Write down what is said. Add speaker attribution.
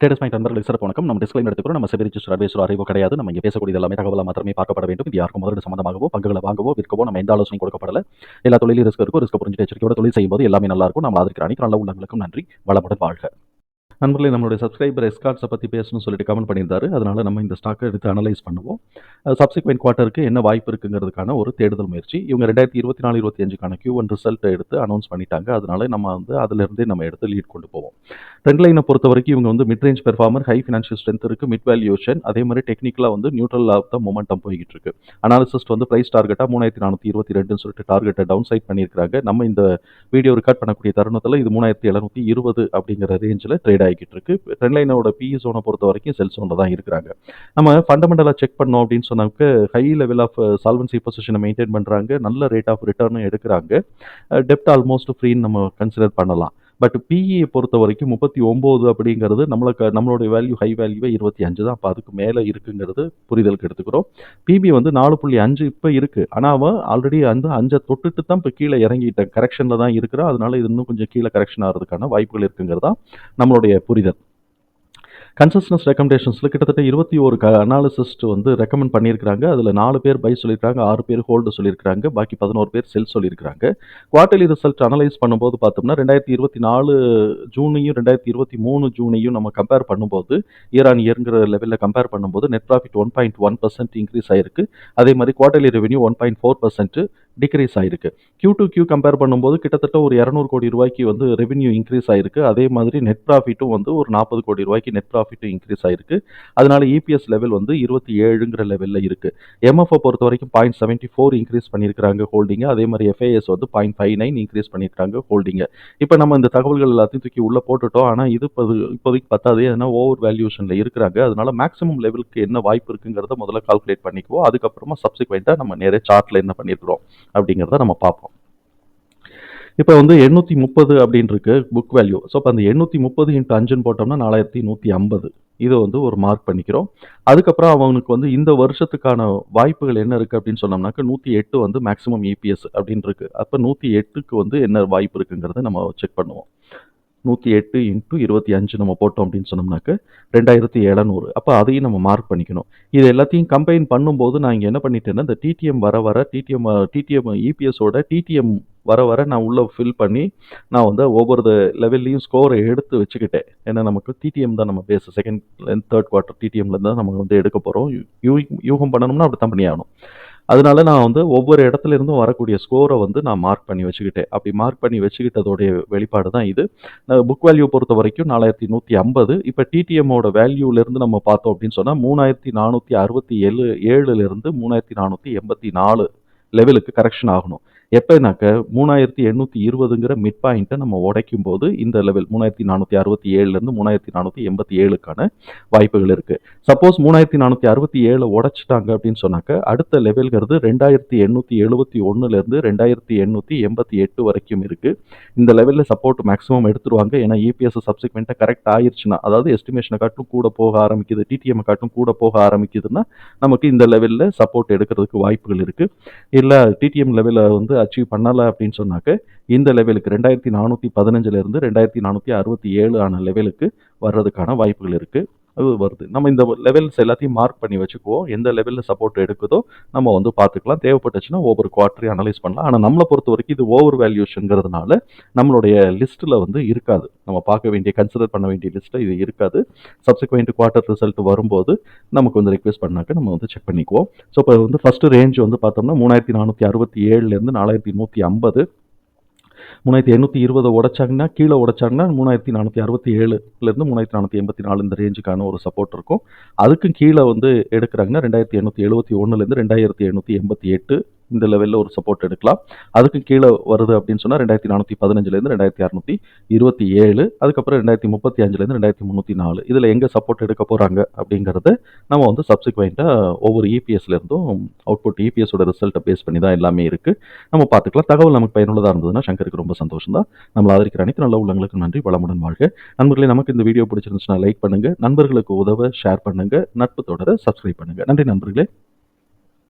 Speaker 1: Traders point நண்பர்களுக்கு சிறப்பு வணக்கம். நம்ம டிஸ்க்ளைமர் எடுத்துக்கிறோம். நம்ம செபி ரிஜிஸ்டர் அட்வைசர் அறிவோ கிடையாது. நம்ம இங்கே பேசக்கூடியது எல்லாமே தகவலாக மாத்திரமே பார்க்கப்பட வேண்டும். இது யாருக்கும் முதலீடு சம்பந்தமாகவோ பங்குகளை வாங்கவோ விற்கவோ நம்ம எந்த ஆலோசனையும் கொடுக்கப்படல. எல்லா தொழிலும் ரிஸ்க் இருக்கும். ரிஸ்க் புரிஞ்சு எச்சரிக்கையோட தொழில் செய்யும்போது எல்லாமே நல்லா இருக்கும். நம்ம ஆதரிக்கிற அனைத்து நல்ல உள்ளங்களுக்கும் நன்றி. வளமுடன் வாழ்க. நண்பர்களே, நம்மளுடைய சப்ஸ்கிரைபர் எஸ்கார்ட்ஸை பற்றி பேசணும்னு சொல்லிட்டு கமெண்ட் பண்ணியிருந்தாரு. அதனால நம்ம இந்த ஸ்டாக்கை எடுத்து அனலைஸ் பண்ணுவோம். சப்சிக்வெண்ட் குவார்ட்டருக்கு என்ன வாய்ப்பு இருக்குங்கிறதுக்கான ஒரு தேடுதல் முயற்சி. இவங்க 2024-25க்கான Q1 ரிசல்ட்டை எடுத்து அனௌன்ஸ் பண்ணிட்டாங்க. அதனால நம்ம அதிலிருந்தே நம்ம எடுத்து லீட் கொண்டு போவோம். ட்ரெண்ட் லைனை பொறுத்த வரைக்கும் இவங்க mid range performer, high financial strength இருக்குது, மிட் வேல்யூஷன், அதே மாதிரி டெக்னிக்கலாக நியூட்ரல் ஆஃப் த மொமெண்டம் போய்கிட்டு இருக்கு. அனாலிசிஸ்ட் ப்ரைஸ் டார்கெட்டாக 3422 சொல்லிட்டு டார்கெட்டை டவுன் சைட் பண்ணியிருக்காங்க. நம்ம இந்த வீடியோ ரெக்கார்ட் பண்ணக்கூடிய தருணத்தில் இது 3720 அப்படிங்கிற ரேஞ்சில் ட்ரேட் ஆகிட்டு இருக்கு. ட்ரெண்ட் லைனோட பிஇ ஜோனை பொறுத்த வரைக்கும் செல் ஜோனில் தான் இருக்கிறாங்க. நம்ம ஃபண்டமெண்டலாக செக் பண்ணோம் அப்படின்னு சொன்னாக்க ஹை லெவல் ஆஃப் சால்வன்சி பொசிஷனை மெயின்டைன் பண்ணுறாங்க, நல்ல ரேட் ஆஃப் ரிட்டர்னும் எடுக்கிறாங்க, டெப்ட் ஆல்மோஸ்ட் ஃப்ரீன்னு நம்ம கன்சிடர் பண்ணலாம். பட் பிஇ பொறுத்த வரைக்கும் 39 அப்படிங்கிறது நம்மளுடைய வேல்யூ ஹை வேல்யூவே 25 தான். அப்போ அதுக்கு மேலே இருக்குங்கிறது புரிதலுக்கு எடுத்துக்கிறோம். பிபி 4.5 இப்போ இருக்குது. ஆனால் அவன் ஆல்ரெடி 5 தொட்டுட்டு தான் இப்போ கீழே இறங்கிட்டேன், கரெக்ஷனில் தான் இருக்கிறான். அதனால இது இன்னும் கொஞ்சம் கீழே கரெக்ஷன் ஆகிறதுக்கான வாய்ப்புகள் இருக்குங்கிறது தான் நம்மளுடைய புரிதல். கன்சஸ்டன்ஸ் ரெக்கமெண்டேஷன்ஸில் கிட்டத்தட்ட 21 அனாலிசிஸ்ட் ரெக்கமெண்ட் பண்ணியிருக்காங்க. அதில் 4 பேர் பை சொல்லியிருக்காங்க, 6 பேர் ஹோல்டு சொல்லியிருக்காங்க, பாக்கி 11 பேர் செல் சொல்லியிருக்காங்க. குவார்டர்லி ரிசல்ட் அனலைஸ் பண்ணும்போது பார்த்தோம்னா 2024 ஜூனையும் 2023 ஜூனையும் நம்ம கம்பேர் பண்ணும்போது இயர் ஆன் இயர்ங்கிற லெவலில் கம்பேர் பண்ணும்போது நெட் ப்ராஃபிட் 1.1% இன்க்ரீஸ் ஆயிருக்கு. அதே மாதிரி குவார்டர்லி ரெவென்யூ 1.4% டிக்ரீஸ் ஆயிருக்கு. Q2Q கம்பேர் பண்ணும்போது கிட்டத்தட்ட ஒரு 200 கோடி ரூபாய்க்கு ரெவென்யூ இன்க்ரீஸ் ஆயிருக்கு. அதே மாதிரி நெட் ப்ராஃபிட்டும் ஒரு 40 கோடி ரூபாய்க்கு நெட் ப்ராஃபிட்டும் இன்க்ரீஸ் ஆயிருக்கு. அதனால இபிஎஸ் லெவல் 27ங்கிற லெவலில் இருக்கு. எம்எஃப்ஓ பொறுத்த வரைக்கும் 0.74 இன்க்ரீஸ் பண்ணியிருக்காங்க ஹோல்டிங்க. அதே மாதிரி எஃப்ஐஎஸ் 0.59 இன்க்ரீஸ் பண்ணியிருக்காங்க ஹோல்டிங்க. இப்போ நம்ம இந்த தகவல்கள் எல்லாத்தையும் தூக்கி உள்ள போட்டுட்டோம். ஆனால் இது இப்போதைக்கு பத்தாது, ஏன்னா ஓவர் வேல்யூஷனில் இருக்கிறாங்க. அதனால மேக்ஸிமம் லெவலுக்கு என்ன வாய்ப்பு இருக்குங்கிறத முதல்ல கால்குலேட் பண்ணிக்குவோம். அதுக்கப்புறமா சப்சிக்வெண்ட்டாக நம்ம நிறைய சார்ட்ல என்ன பண்ணியிருக்கிறோம் அப்படிங்கிறத நம்ம பார்ப்போம். இப்போ 830 அப்படின்னு இருக்கு புக் வேல்யூ. ஸோ இப்போ அந்த 830 × 5 போட்டோம்னா 4150. இதை ஒரு மார்க் பண்ணிக்கிறோம். அதுக்கப்புறம் அவனுக்கு இந்த வருஷத்துக்கான வாய்ப்புகள் என்ன இருக்குது அப்படின்னு சொன்னோம்னாக்க 108 மேக்ஸிமம் இபிஎஸ் அப்படின்னு இருக்கு. அப்போ 108க்கு என்ன வாய்ப்பு இருக்குங்கிறத நம்ம செக் பண்ணுவோம். 108 × 25 நம்ம போட்டோம் அப்படின்னு சொன்னோம்னாக்க 2700. அப்போ அதையும் நம்ம மார்க் பண்ணிக்கணும். இது எல்லாத்தையும் கம்பைன் பண்ணும்போது நான் இங்கே என்ன பண்ணிட்டேன்னா, இந்த டிடிஎம் வர டிடிஎம் இபிஎஸோட டிடிஎம் வர நான் உள்ளே ஃபில் பண்ணி நான் ஒவ்வொரு லெவல்லையும் ஸ்கோரை எடுத்து வச்சுக்கிட்டேன். ஏன்னா நமக்கு டிடிஎம் தான் நம்ம பேஸ், செகண்ட் தேர்ட் குவார்ட்டர் டிடிஎம்லேருந்து தான் நம்ம எடுக்க போகிறோம். யூகம் பண்ணணும்னா அப்படி தான் பண்ணியாகணும். அதனால நான் ஒவ்வொரு இடத்துல இருந்தும் வரக்கூடிய ஸ்கோரை நான் மார்க் பண்ணி வச்சுக்கிட்டேன். அப்படி மார்க் பண்ணி வச்சுக்கிட்டதோடைய வெளிப்பாடு தான் இது. புக் வேல்யூ பொறுத்த வரைக்கும் 4150. இப்போ டிடிஎம்மோட வேல்யூலேருந்து நம்ம பார்த்தோம் அப்படின்னு சொன்னால் 3467 3484 லெவலுக்கு கரெக்ஷன் ஆகணும். எப்போனாக்க 3820ங்கிற மிட் பாயிண்ட்டை நம்ம உடைக்கும் போது இந்த லெவல் 3467 3487க்கான வாய்ப்புகள் இருக்குது. சப்போஸ் 3467 உடைச்சிட்டாங்க அப்படின்னு சொன்னாக்க அடுத்த லெவல்கிறது 2871 2888 வரைக்கும் இருக்குது. இந்த லெவலில் சப்போர்ட் மேக்ஸிமம் எடுத்துருவாங்க. ஏன்னா இபிஎஸ் சப்சிக்வெண்ட்டாக கரெக்ட் ஆயிடுச்சுன்னா, அதாவது எஸ்டிமேஷனை காட்டும் கூட போக ஆரம்பிக்குது, டிடிஎம் காட்டும் கூட போக ஆரம்பிக்குதுன்னா நமக்கு இந்த லெவலில் சப்போர்ட் எடுக்கிறதுக்கு வாய்ப்புகள் இருக்குது. இல்லை டிடிஎம் லெவலில் அச்சீவ் பண்ணலை அப்படின்னு சொன்னாக்க இந்த லெவலுக்கு 2415 2467 ஆன லெவலுக்கு வர்றதுக்கான வாய்ப்புகள் இருக்குது. அது வருது. நம்ம இந்த லெவல்ஸ் எல்லாத்தையும் மார்க் பண்ணி வச்சுக்குவோம். எந்த லெவலில் சப்போர்ட் எடுக்குதோ நம்ம பார்த்துக்கலாம். தேவைப்பட்டுச்சுன்னா ஒவ்வொரு குவார்ட்டரையும் அனலைஸ் பண்ணலாம். ஆனால் நம்மளை பொறுத்த வரைக்கும் இது ஓவர் வேல்யூஷனுங்கிறதுனால நம்மளுடைய லிஸ்ட்டில் இருக்காது. நம்ம பார்க்க வேண்டிய கன்சிடர் பண்ண வேண்டிய லிஸ்ட்டில் இது இருக்காது. சப்சிக்வெண்ட் குவார்ட்டர் ரிசல்ட் வரும்போது நமக்கு ரெக்வெஸ்ட் பண்ணாக்க நம்ம செக் பண்ணிக்குவோம். ஸோ இப்போ ஃபர்ஸ்ட் ரேஞ்ச் பார்த்தோம்னா 3467 4150. 3820 உடைச்சாங்கன்னா கீழே உடைச்சாங்கன்னா 3467 3484 இந்த ரேஞ்சுக்கான ஒரு சப்போர்ட் இருக்கும். அதுக்கும் கீழே எடுக்கிறாங்கன்னா 2871 2888 இந்த லெவலில் ஒரு சப்போர்ட் எடுக்கலாம். அதுக்கு கீழே வருது அப்படின்னு சொன்னால் 2415 2627, அதுக்கப்புறம் 2035 2304. இதில் எங்கே சப்போர்ட் எடுக்க போகிறாங்க அப்படிங்கிறத நம்ம சப்சிக்வெண்ட்டாக ஒவ்வொரு இபிஎஸ்லேருந்தும் அவுட்புட் இபிஎஸோட ரிசல்ட்டை பேஸ் பண்ணி தான் எல்லாமே இருக்குது. நம்ம பார்த்துக்கலாம். தகவல் நமக்கு பயனுள்ளதாக இருந்ததுன்னா சங்கருக்கு ரொம்ப சந்தோஷம் தான். நம்மளை ஆதரிக்கிற அனைத்து நல்ல உள்ளங்களுக்கு நன்றி. வளமுடன் வாழ்க. நண்பர்களே, நமக்கு இந்த வீடியோ பிடிச்சிருந்துச்சுன்னா லைக் பண்ணுங்கள், நண்பர்களுக்கு உதவ ஷேர் பண்ணுங்கள், நட்பு தொடர சப்ஸ்கிரைப் பண்ணுங்கள். நன்றி நண்பர்களே.